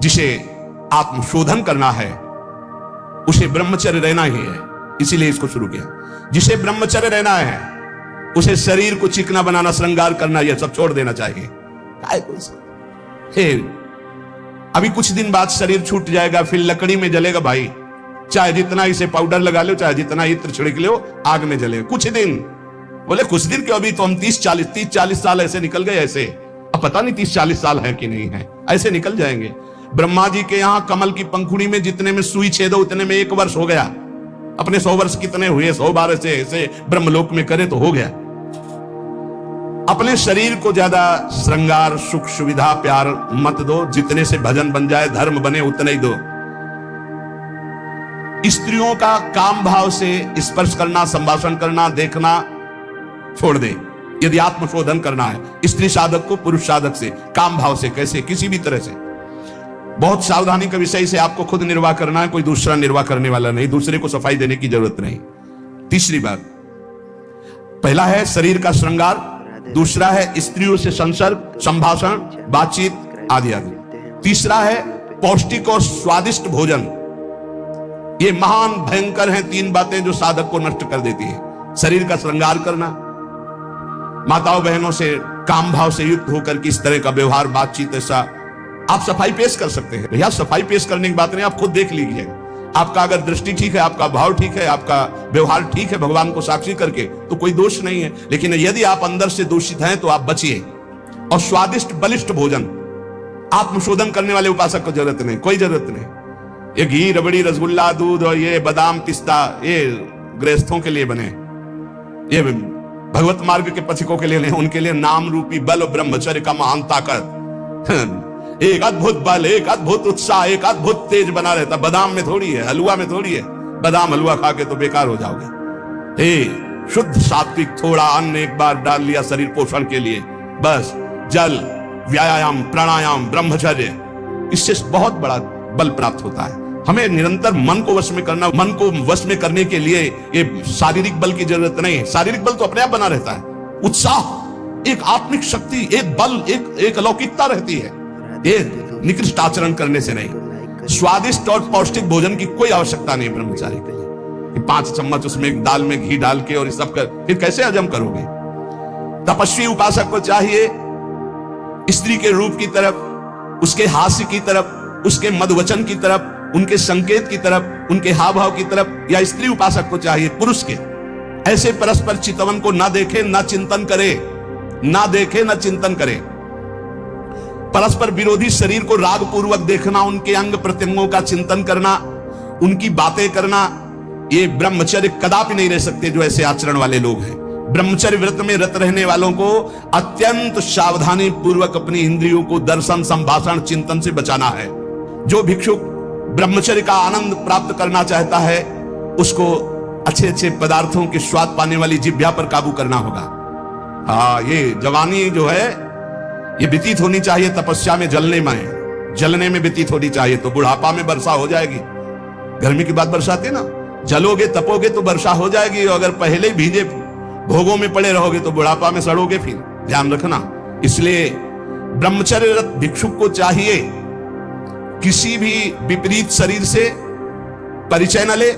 जिसे आत्मशोधन करना है उसे ब्रह्मचर्य रहना ही है, इसीलिए इसको शुरू किया। जिसे ब्रह्मचर्य रहना है उसे शरीर को चिकना बनाना, श्रृंगार करना, यह सब छोड़ देना चाहिए। अभी कुछ दिन बाद शरीर छूट जाएगा, फिर लकड़ी में जलेगा भाई, चाहे जितना इसे पाउडर लगा लो, चाहे जितना इत्र छिड़क लो, आग में जलेगा कुछ दिन। बोले कुछ दिन क्यों, अभी तो हम 30-40 साल ऐसे निकल गए, ऐसे अब पता नहीं 30-40 साल है कि नहीं है, ऐसे निकल जाएंगे। ब्रह्मा जी के यहां कमल की पंखुड़ी में जितने में सुई छेदो उतने में 1 वर्ष हो गया। अपने 100 वर्ष कितने हुए, 100 बार ऐसे ब्रह्मलोक में करे तो हो गया। अपने शरीर को ज्यादा श्रृंगार, सुख, सुविधा, प्यार मत दो। जितने से भजन बन जाए, धर्म बने, उतने ही दो। स्त्रियों का काम भाव से स्पर्श करना, संभाषण करना, देखना छोड़ दे। यदि आत्मशोधन करना है स्त्री साधक को पुरुष साधक से, काम भाव से, कैसे, किसी भी तरह से। बहुत सावधानी का विषय से आपको खुद निर्वाह करना है, कोई दूसरा निर्वाह करने वाला नहीं, दूसरे को सफाई देने की जरूरत नहीं। तीसरी बात, पहला है शरीर का श्रृंगार, दूसरा है स्त्रियों से संसर्ग, संभाषण, बातचीत आदि आदि। तीसरा है पौष्टिक और स्वादिष्ट भोजन। ये महान भयंकर हैं 3 बातें जो साधक को नष्ट कर देती है। शरीर का श्रृंगार करना, माताओं बहनों से काम भाव से युक्त होकर किस तरह का व्यवहार, बातचीत, ऐसा आप सफाई पेश कर सकते हैं। भैया सफाई पेश करने की बात नहीं, आप खुद देख लीजिए। आपका अगर दृष्टि ठीक है, आपका भाव ठीक है, आपका व्यवहार ठीक है, भगवान को साक्षी करके, तो कोई दोष नहीं है। लेकिन यदि आप अंदर से दूषित हैं तो आप बचिए। और स्वादिष्ट बलिष्ठ भोजन, आत्मशोधन करने वाले उपासक को जरूरत नहीं, कोई जरूरत नहीं। ये घी, रबड़ी, रसगुल्ला, दूध और ये बादाम, पिस्ता, ये गृहस्थों के लिए बने, ये भगवत मार्ग के पथिकों के लिए नहीं। उनके लिए नाम रूपी बल और ब्रह्मचर्य का महान ताकत, एक अद्भुत बल, एक अद्भुत उत्साह, एक अद्भुत तेज बना रहता। बादाम में थोड़ी है, हलवा में थोड़ी है। बादाम हलवा खा के तो बेकार हो जाओगे। शुद्ध सात्विक थोड़ा अन्न एक बार डाल लिया शरीर पोषण के लिए, बस जल, व्यायाम, प्राणायाम, ब्रह्मचर्य, इससे बहुत बड़ा बल प्राप्त होता है। हमें निरंतर मन को वश में करना। मन को वश में करने के लिए ये शारीरिक बल की जरूरत नहीं है, शारीरिक बल तो अपने आप बना रहता है। उत्साह, एक आत्मिक शक्ति, एक बल, एक अलौकिकता रहती है, ये निकृष्ट आचरण करने से नहीं। स्वादिष्ट और पौष्टिक भोजन की कोई आवश्यकता नहीं ब्रह्मचारी के लिए। 5 चम्मच उसमें दाल में घी डाल के और सब कर, फिर कैसे हजम करोगे। तपस्वी उपासक को चाहिए स्त्री के रूप की तरफ, उसके हास्य की तरफ, उसके मधुवचन की तरफ, उनके संकेत की तरफ, उनके हाव भाव की तरफ, या स्त्री उपासक को चाहिए पुरुष के ऐसे परस्पर चितवन को ना देखे, ना चिंतन करे, ना देखे, ना चिंतन करे। परस्पर विरोधी शरीर को राग पूर्वक देखना, उनके अंग प्रत्यंगों का चिंतन करना, उनकी बातें करना, ये ब्रह्मचर्य कदापि नहीं रह सकते जो ऐसे आचरण वाले लोग हैं। ब्रह्मचर्य व्रत में रत रहने वालों को अत्यंत सावधानी पूर्वक अपनी इंद्रियों को दर्शन, संभाषण, चिंतन से बचाना है। जो भिक्षुक ब्रह्मचर्य का आनंद प्राप्त करना चाहता है उसको अच्छे अच्छे पदार्थों के स्वाद पाने वाली जिह्वा पर काबू करना होगा। हाँ, ये जवानी जो है ये व्यतीत होनी चाहिए तपस्या में, जलने में व्यतीत होनी चाहिए, तो बुढ़ापा में वर्षा हो जाएगी। गर्मी की बात बरसाती ना, जलोगे तपोगे तो वर्षा हो जाएगी। और अगर पहले भीजे भोगों में पड़े रहोगे तो बुढ़ापा में सड़ोगे, फिर ध्यान रखना। इसलिए ब्रह्मचर्यरत भिक्षुक को चाहिए किसी भी विपरीत शरीर से परिचय न ले,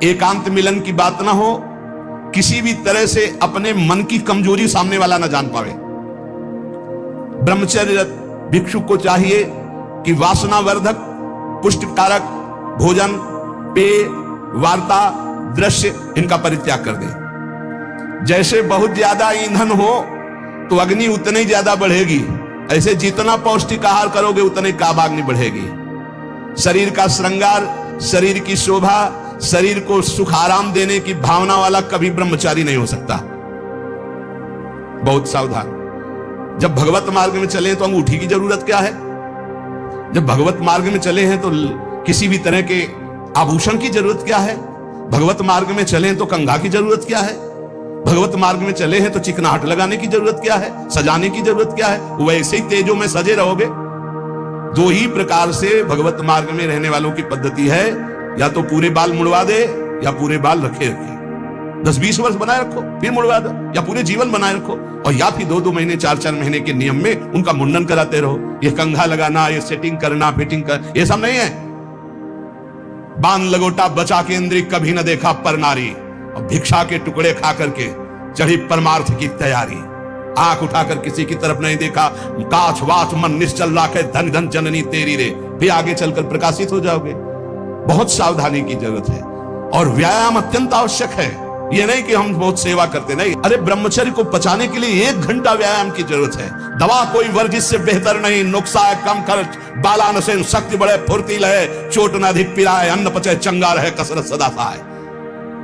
एकांत मिलन की बात ना हो, किसी भी तरह से अपने मन की कमजोरी सामने वाला ना जान पावे। ब्रह्मचर्यरत भिक्षुक को चाहिए कि वासनावर्धक, पुष्टिकारक भोजन, पेय, वार्ता, दृश्य, इनका परित्याग कर दे। जैसे बहुत ज्यादा ईंधन हो तो अग्नि उतनी ज्यादा बढ़ेगी, ऐसे जितना पौष्टिक आहार करोगे उतने काबाग्नि बढ़ेगी। शरीर का श्रृंगार, शरीर की शोभा, शरीर को सुख आराम देने की भावना वाला कभी ब्रह्मचारी नहीं हो सकता। बहुत सावधान। जब भगवत मार्ग में चले तो अंगूठी की जरूरत क्या है। जब भगवत मार्ग में चले हैं तो किसी भी तरह के आभूषण की जरूरत क्या है। भगवत मार्ग में चले तो कंघा की जरूरत क्या है। भगवत मार्ग में चले हैं तो चिकनाहट लगाने की जरूरत क्या है, सजाने की जरूरत क्या है। वैसे ही तेजों में सजे रहोगे। 2 ही प्रकार से भगवत मार्ग में रहने वालों की पद्धति है, या तो पूरे बाल मुड़वा दे या पूरे बाल रखे। 10-20 वर्ष बनाए रखो, फिर मुड़वा दो, या पूरे जीवन बनाए रखो, और या फिर 2-2 महीने 4-4 महीने के नियम में उनका मुंडन कराते रहो। ये कंघा लगाना, ये सेटिंग करना, फिटिंग कर, ये सब नहीं है। बांध लगोटा बचा के इंद्री कभी न देखा पर नारी, और भिक्षा के टुकड़े खा करके चढ़ी परमार्थ की तैयारी। आंख उठाकर किसी की तरफ नहीं देखा, काछ वाच मन निश्चल राखे, धन धन जननी तेरी रे, फिर आगे चलकर प्रकाशित हो जाओगे। बहुत सावधानी की जरूरत है, और व्यायाम अत्यंत आवश्यक है। ये नहीं कि हम बहुत सेवा करते, नहीं। अरे ब्रह्मचर्य को पचाने के लिए 1 घंटा व्यायाम की जरूरत है। दवा कोई वर्जिश से बेहतर नहीं, नुक्सा है कम खर्च, बाला नसेन शक्ति बढ़े फुर्ती लहे, चोट न अधिक पिराए, अन्न पचे चंगा रहे, कसरत सदा सहाय।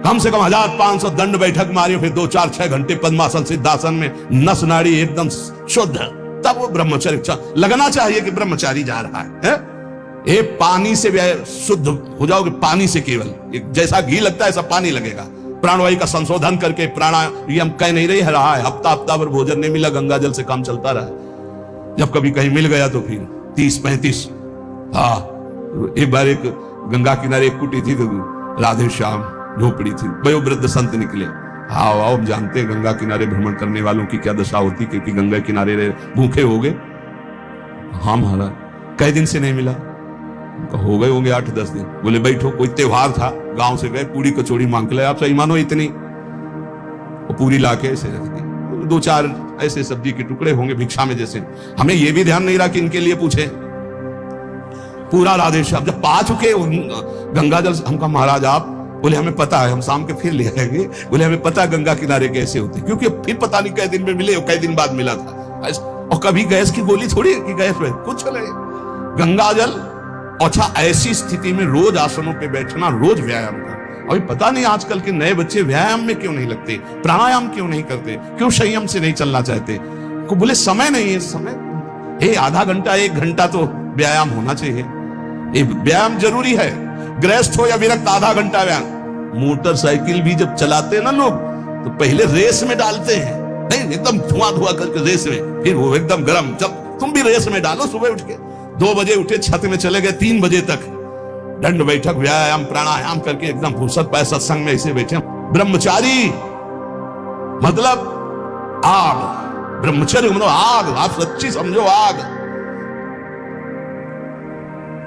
कम से कम 1500 दंड बैठक मारियो, फिर 2-4-6 घंटे पद्मासन सिद्धासन में नस नाड़ी एकदम शुद्ध, तब वो ब्रह्मचर्य लगना चाहिए कि ब्रह्मचारी जा रहा है। ये पानी से शुद्ध हो जाओगे, पानी से केवल, जैसा घी लगता है ऐसा पानी लगेगा। प्राणवायु का संशोधन करके प्राणायाम कह नहीं रही रहा है, हफ्ता भर भोजन नहीं मिला, गंगा जल से काम चलता रहा। जब कभी कहीं मिल गया तो फिर 30-35। हाँ, एक बार एक गंगा किनारे एक कुटी थी, तो राधे श्याम झोपड़ी थी, वयोवृद्ध संत निकले। हाँ आओ, हम जानते हैं गंगा किनारे भ्रमण करने वालों की क्या दशा होती, क्योंकि गंगा किनारे भूखे हो गए। हाँ महाराज, कई दिन से नहीं मिला, हो गए होंगे 8-10 दिन। बोले बैठो, कोई त्योहार था, गांव से गए, पूरी कचौड़ी मांग ले, आप सही मानो इतनी, वो पूरी लाके ऐसे रख दी, 2-4 ऐसे सब्जी के टुकड़े होंगे भिक्षा में जैसे। हमें यह भी ध्यान नहीं रहा कि इनके लिए पूछे। पूरा राधे श्याम जब पा चुके गंगा जल, हमका महाराज आप, बोले हमें पता है, हम शाम के फिर ले आएंगे। बोले हमें पता गंगा किनारे कैसे होते, क्योंकि फिर पता नहीं कई दिन में मिले, कई दिन बाद मिला था। और कभी गैस की गोली थोड़ी कि गैस में कुछ नहीं, गंगा जल। अच्छा, ऐसी स्थिति में रोज आसनों पे बैठना, रोज व्यायाम करना। अभी पता नहीं आजकल के नए बच्चे व्यायाम में क्यों नहीं लगते, प्राणायाम क्यों नहीं करते, क्यों संयम से नहीं चलना चाहते। को बोले समय नहीं है, समय आधा घंटा 1 घंटा तो व्यायाम होना चाहिए। व्यायाम जरूरी है, गृहस्थ हो या विरक्त, आधा घंटा व्यायाम। मोटरसाइकिल भी जब चलाते हैं ना लोग, तो पहले रेस में डालते हैं, नहीं एकदम धुआं करके रेस में, फिर वो एकदम गर्म। जब तुम भी रेस में डालो, सुबह उठ के 2 बजे उठे, छत में चले गए, 3 बजे तक दंड बैठक व्यायाम प्राणायाम करके एकदम फुर्सत पाए, सत्संग में ऐसे बैठे। ब्रह्मचारी मतलब आग, ब्रह्मचर्य मतलब आग, आप सच्ची समझो आग।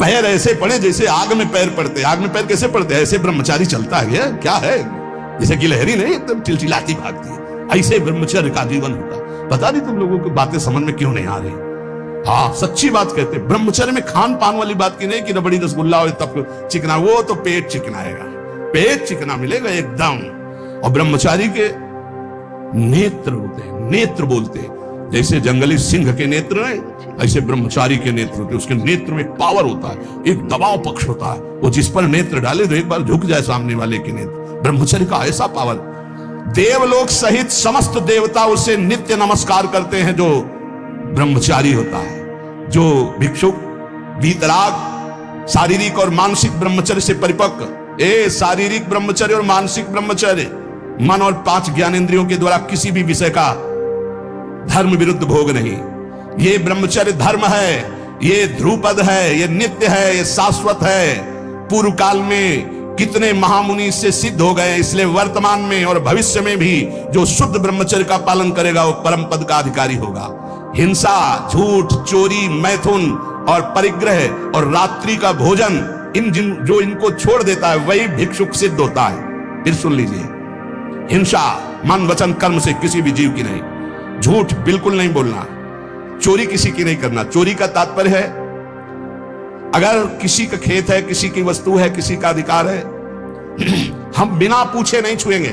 पैर ऐसे पड़े जैसे आग में पैर पड़ते। आग में पैर कैसे पड़ते, ऐसे ब्रह्मचारी चलता है। ये क्या है, जैसे कि लहरी नहीं एकदम चिलचिलाती भागती है, ऐसे ब्रह्मचर्य का जीवन होता। पता नहीं तुम लोगों को बातें समझ में क्यों नहीं आ रही। हाँ, सच्ची बात कहते, ब्रह्मचर्य में खान पान वाली बात की नहीं कि रबड़ी रसगुल्ला हो तब चिकना, वो तो पेट चिकनाएगा, पेट चिकना मिलेगा एकदम। और ब्रह्मचारी के नेत्र होते हैं, नेत्र बोलते हैं, जैसे जंगली सिंह के नेत्र है, ऐसे ब्रह्मचारी के नेत्र होते हैं। उसके नेत्र में एक पावर होता है, एक दबाव पक्ष होता है, वो जिस पर नेत्र डाले तो एक बार झुक जाए सामने वाले के नेत्र। ब्रह्मचर्य का ऐसा पावर, देवलोक सहित समस्त देवता उसे नित्य नमस्कार करते हैं जो ब्रह्मचारी होता है। जो भिक्षुक वीतराग शारीरिक और मानसिक ब्रह्मचर्य से परिपक्व, शारीरिक ब्रह्मचर्य और मानसिक ब्रह्मचर्य, मन और 5 ज्ञानेंद्रियों के द्वारा किसी भी विषय का धर्म विरुद्ध भोग नहीं, ये ब्रह्मचर्य धर्म है, ये ध्रुपद है, ये नित्य है, ये शाश्वत है। पूर्व काल में कितने महामुनि इससे सिद्ध हो गए, इसलिए वर्तमान में और भविष्य में भी जो शुद्ध ब्रह्मचर्य का पालन करेगा वो परम पद का अधिकारी होगा। हिंसा, झूठ, चोरी, मैथुन और परिग्रह और रात्रि का भोजन, जो इनको छोड़ देता है वही भिक्षुक सिद्ध होता है। फिर सुन लीजिए, हिंसा मन वचन कर्म से किसी भी जीव की नहीं, झूठ बिल्कुल नहीं बोलना, चोरी किसी की नहीं करना। चोरी का तात्पर्य है अगर किसी का खेत है, किसी की वस्तु है, किसी का अधिकार है, हम बिना पूछे नहीं छुएंगे।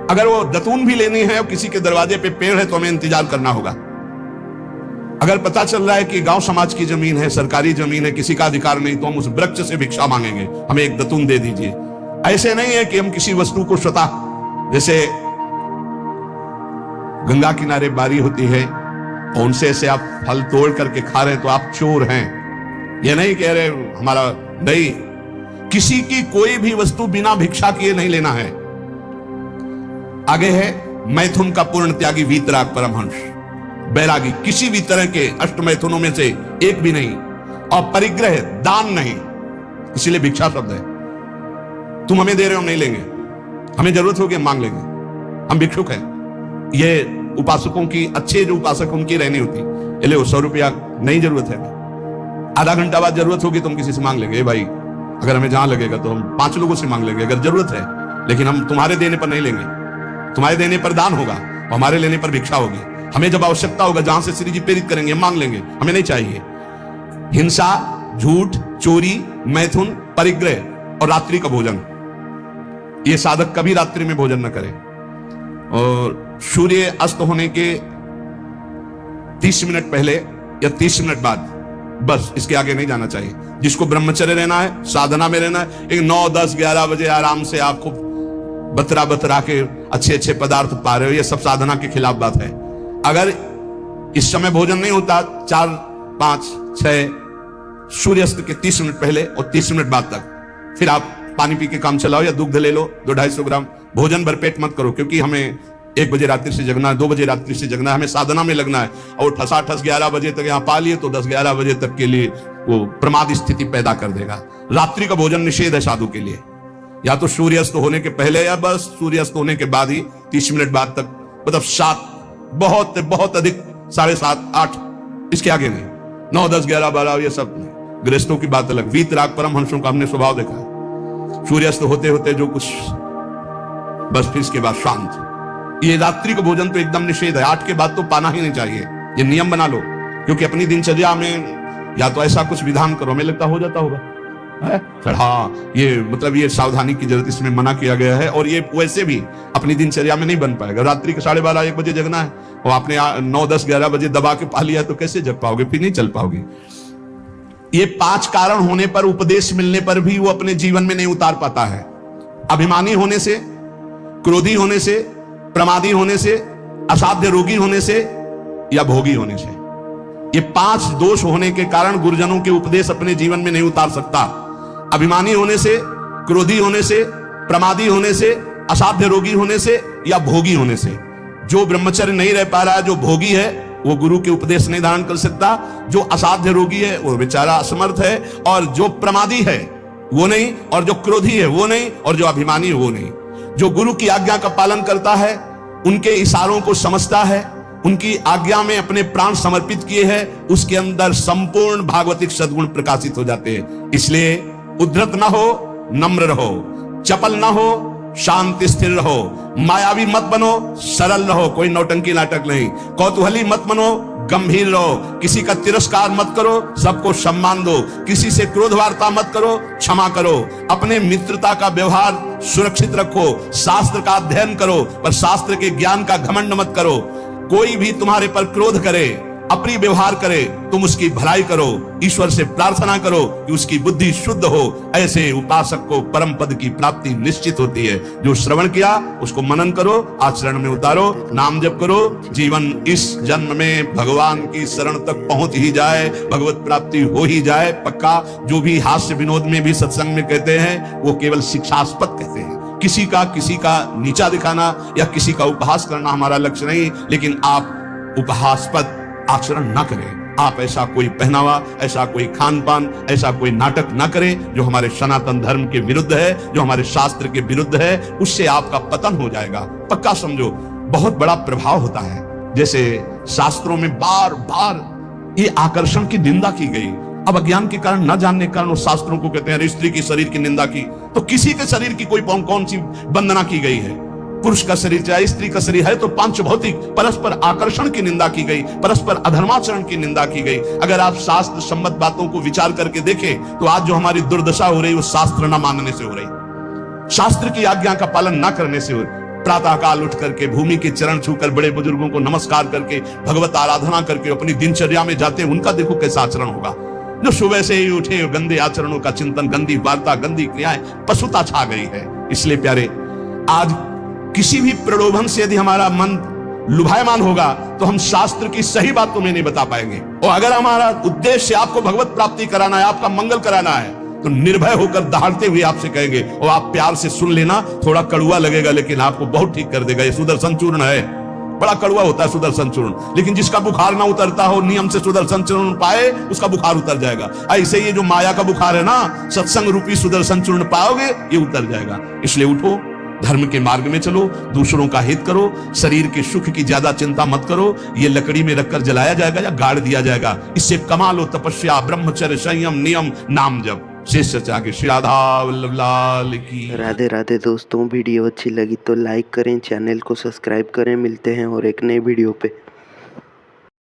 अगर वो दतून भी लेनी है और किसी के दरवाजे पे पेड़ है तो हमें इंतजार करना होगा। अगर पता चल रहा है कि गांव समाज की जमीन है, सरकारी जमीन है, किसी का अधिकार नहीं, तो हम उस वृक्ष से भिक्षा मांगेंगे, हमें एक दतून दे दीजिए। ऐसे नहीं है कि हम किसी वस्तु को स्वतः, जैसे गंगा किनारे बारी होती है और उनसे ऐसे आप फल तोड़ करके खा रहे हैं तो आप चोर हैं, ये नहीं कह रहे हमारा, नहीं, किसी की कोई भी वस्तु बिना भिक्षा किए नहीं लेना है। आगे है मैथुन का पूर्ण त्यागी वीतराग परमहंस, बैरागी, किसी भी तरह के अष्ट मैथुनों में से एक भी नहीं। और परिग्रह, दान नहीं, इसीलिए भिक्षा शब्द है, तुम हमें दे रहे हो हम नहीं लेंगे, हमें जरूरत होगी हम मांग लेंगे, हम भिक्षुक हैं। ये उपासकों की, अच्छे जो उपासक उनकी रहनी होती, ये ले 100 रुपया नहीं जरूरत है, आधा घंटा बाद जरूरत होगी तो हम किसी से मांग लेंगे, भाई अगर हमें जहां लगेगा तो हम 5 लोगों से मांग लेंगे अगर जरूरत है, लेकिन हम तुम्हारे देने पर नहीं लेंगे। तुम्हारे देने पर दान होगा, हमारे लेने पर भिक्षा होगी। हमें जब आवश्यकता होगा, जहां से श्री जी प्रेरित करेंगे, मांग लेंगे, हमें नहीं चाहिए। हिंसा, झूठ, चोरी, मैथुन, परिग्रह और रात्रि का भोजन, ये साधक कभी रात्रि में भोजन न करे। और सूर्य अस्त होने के 30 मिनट पहले या 30 मिनट बाद, बस इसके आगे नहीं जाना चाहिए। जिसको ब्रह्मचर्य रहना है, साधना में रहना है, एक 9, 10, 11 बजे आराम से आप खूब बतरा के अच्छे अच्छे पदार्थ पा रहे हो, ये सब साधना के खिलाफ बात है। अगर इस समय भोजन नहीं होता, 4, 5, 6 सूर्यास्त के 30 मिनट पहले और 30 मिनट बाद तक, फिर आप पानी पी के काम चलाओ या दूध ले लो 200-250 ग्राम। भोजन भरपेट मत करो, क्योंकि हमें 1 बजे रात्रि से जगना है, 2 बजे रात्रि से जगना है, हमें साधना में लगना है। और ठसाठस 11 बजे तक यहाँ पा लिए तो 10-11 बजे तक के लिए वो प्रमाद स्थिति पैदा कर देगा। रात्रि का भोजन निषेध है साधु के लिए, या तो सूर्यास्त होने के पहले या बस सूर्यास्त होने के बाद ही 30 मिनट बाद तक, मतलब 7, बहुत बहुत अधिक 7:30, 8, इसके आगे नहीं। 9, 10, 11, 12 ये सब नहीं। गृहस्थों की बात अलग। वीतराग परमहंसों का हमने स्वभाव देखा है, सूर्यास्त होते होते जो कुछ, बस फिर इसके बाद शांत। ये रात्रि का भोजन तो एकदम निषेध है, 8 के बाद तो पाना ही नहीं चाहिए। ये नियम बना लो, क्योंकि अपनी दिनचर्या में या तो ऐसा कुछ विधान करो, हमें लगता हो जाता होगा सर, हाँ ये मतलब ये सावधानी की जरूरत इसमें मना किया गया है। और ये वैसे भी अपनी दिनचर्या में नहीं बन पाएगा। रात्रि के 12:30, 1 बजे जगना है और आपने 9, 10, 11 बजे दबा के पा लिया तो कैसे जग पाओगे, फिर नहीं चल पाओगे। ये 5 कारण होने पर, उपदेश मिलने पर भी वो अपने जीवन में नहीं उतार पाता है। अभिमानी होने से, क्रोधी होने से, प्रमादी होने से, असाध्य रोगी होने से या भोगी होने से, ये 5 दोष होने के कारण गुरुजनों के उपदेश अपने जीवन में नहीं उतार सकता। अभिमानी होने से, क्रोधी होने से, प्रमादी होने से, असाध्य रोगी होने से या भोगी होने से। जो ब्रह्मचर्य नहीं रह पा रहा है, जो भोगी है, वो गुरु के उपदेश नहीं धारण कर सकता। जो असाध्य रोगी है वो बेचारा असमर्थ है, और जो प्रमादी है वो नहीं, और जो क्रोधी है वो नहीं, और जो अभिमानी है वो नहीं। जो गुरु की आज्ञा का पालन करता है, उनके इशारों को समझता है, उनकी आज्ञा में अपने प्राण समर्पित किए हैं, उसके अंदर संपूर्ण भागवतिक सद्गुण प्रकाशित हो जाते हैं। इसलिए उद्धत ना हो, नम्र रहो, चपल ना हो, शांति स्थिर रहो, मायावी मत बनो, सरल रहो, कोई नौटंकी नाटक नहीं, कौतूहली मत बनो, गंभीर रहो, किसी का तिरस्कार मत करो, सबको सम्मान दो, किसी से क्रोध वार्ता मत करो, क्षमा करो, अपने मित्रता का व्यवहार सुरक्षित रखो, शास्त्र का अध्ययन करो, पर शास्त्र के ज्ञान का घमंड मत करो। कोई भी तुम्हारे पर क्रोध करे, अप्रिय व्यवहार करे, तुम उसकी भलाई करो, ईश्वर से प्रार्थना करो कि उसकी बुद्धि शुद्ध हो। ऐसे उपासक को परम पद की प्राप्ति निश्चित होती है। जो श्रवण किया उसको मनन करो, आचरण में उतारो, नाम जप करो, जीवन इस जन्म में भगवान की शरण तक पहुंच ही जाए, भगवत प्राप्ति हो ही जाए पक्का। जो भी हास्य विनोद में भी सत्संग में कहते हैं वो केवल शिक्षास्पद कहते हैं। किसी का नीचा दिखाना या किसी का उपहास करना हमारा लक्ष्य नहीं, लेकिन आप उपहासपद आचरण ना करें। आप ऐसा कोई पहनावा, ऐसा कोई खान पान, ऐसा कोई नाटक ना करें जो हमारे सनातन धर्म के विरुद्ध है, जो हमारे शास्त्र के विरुद्ध है। उससे आपका पतन हो जाएगा, पक्का समझो। बहुत बड़ा प्रभाव होता है। जैसे शास्त्रों में बार बार ये आकर्षण की निंदा की गई, अब अज्ञान के कारण, न जानने के कारण उस शास्त्रों को कहते हैं। स्त्री की शरीर की निंदा की तो किसी के शरीर की कोई कौन सी वंदना की गई है? पुरुष का शरीर चाहे स्त्री का शरीर है तो पांच भौतिक परस्पर आकर्षण की निंदा की गई, परस्पर अधर्माचरण की निंदा की गई। अगर आप शास्त्र सम्मत बातों को विचार करके देखें तो आज जो हमारी दुर्दशा हो रही है वो शास्त्र न मानने से हो रही, शास्त्र की आज्ञा का पालन न करने से हो रही। प्रातः काल उठ करके भूमि के चरण छूकर बड़े बुजुर्गों को नमस्कार करके भगवत आराधना करके अपनी दिनचर्या में जाते हैं, उनका देखो कैसा आचरण होगा। जो सुबह से ही उठे गंदे आचरणों का चिंतन, गंदी वार्ता, गंदी क्रियाएं, पशुता छा गई है। इसलिए प्यारे, आज किसी भी प्रलोभन से यदि हमारा मन लुभायमान होगा तो हम शास्त्र की सही बातों में नहीं बता पाएंगे। और अगर हमारा उद्देश्य आपको भगवत प्राप्ति कराना है, आपका मंगल कराना है, तो निर्भय होकर दहाड़ते हुए आपसे कहेंगे, और आप प्यार से सुन लेना। थोड़ा कड़ुआ लगेगा लेकिन आपको बहुत ठीक कर देगा। ये सुदर्शन चूर्ण है, बड़ा कड़ुआ होता है सुदर्शन चूर्ण, लेकिन जिसका बुखार ना उतरता हो, नियम से सुदर्शन चूर्ण पाए, उसका बुखार उतर जाएगा। ऐसे ये जो माया का बुखार है ना, सत्संग रूपी सुदर्शन चूर्ण पाओगे, ये उतर जाएगा। इसलिए उठो, धर्म के मार्ग में चलो, दूसरों का हित करो, शरीर के सुख की ज्यादा चिंता मत करो। ये लकड़ी में रखकर जलाया जाएगा या गाड़ दिया जाएगा, इससे कमा लो तपस्या, ब्रह्मचर्य, संयम, नियम, नाम जप। शेष चर्चा के श्री राधा वल्लभ लाल की। राधे राधे दोस्तों, वीडियो अच्छी लगी तो लाइक करें, चैनल को सब्सक्राइब करें। मिलते हैं और एक नए वीडियो पे।